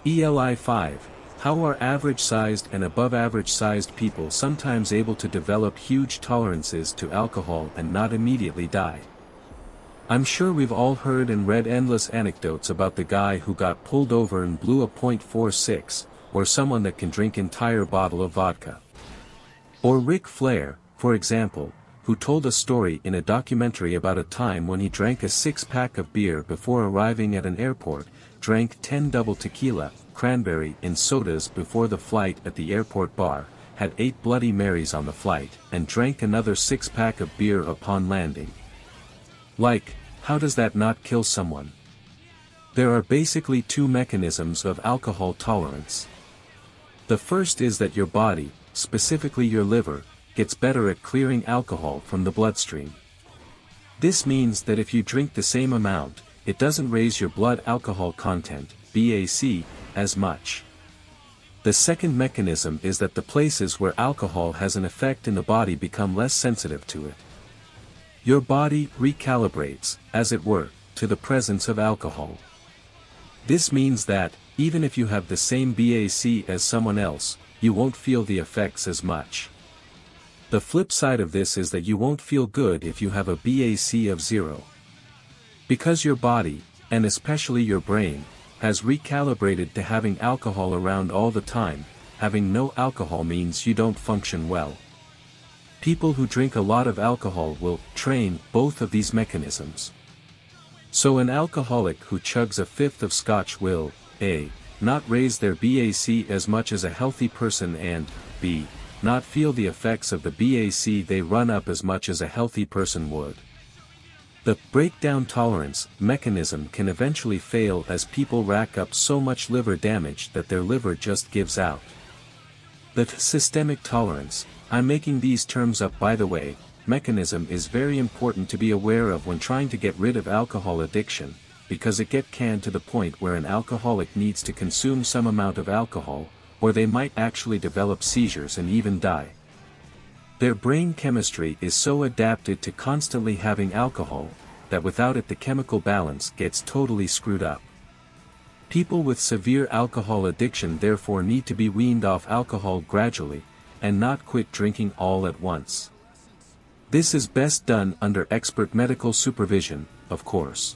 ELI 5. How are average-sized and above-average-sized people sometimes able to develop huge tolerances to alcohol and not immediately die? I'm sure we've all heard and read endless anecdotes about the guy who got pulled over and blew a .46, or someone that can drink entire bottle of vodka. Or Ric Flair, for example, who told a story in a documentary about a time when he drank a six-pack of beer before arriving at an airport, drank 10 double tequila, cranberry and sodas before the flight at the airport bar, had 8 Bloody Marys on the flight, and drank another six-pack of beer upon landing. Like, how does that not kill someone? There are basically two mechanisms of alcohol tolerance. The first is that your body, specifically your liver, gets better at clearing alcohol from the bloodstream. This means that if you drink the same amount, it doesn't raise your blood alcohol content, BAC, as much. The second mechanism is that the places where alcohol has an effect in the body become less sensitive to it. Your body recalibrates, as it were, to the presence of alcohol. This means that, even if you have the same BAC as someone else, you won't feel the effects as much. The flip side of this is that you won't feel good if you have a BAC of 0. Because your body, and especially your brain, has recalibrated to having alcohol around all the time, having no alcohol means you don't function well. People who drink a lot of alcohol will train both of these mechanisms. So an alcoholic who chugs a fifth of scotch will, A, not raise their BAC as much as a healthy person and, B, not feel the effects of the BAC they run up as much as a healthy person would. The breakdown tolerance mechanism can eventually fail as people rack up so much liver damage that their liver just gives out. The systemic tolerance, I'm making these terms up by the way, mechanism is very important to be aware of when trying to get rid of alcohol addiction, because it gets canned to the point where an alcoholic needs to consume some amount of alcohol, or they might actually develop seizures and even die. Their brain chemistry is so adapted to constantly having alcohol, that without it the chemical balance gets totally screwed up. People with severe alcohol addiction therefore need to be weaned off alcohol gradually, and not quit drinking all at once. This is best done under expert medical supervision, of course.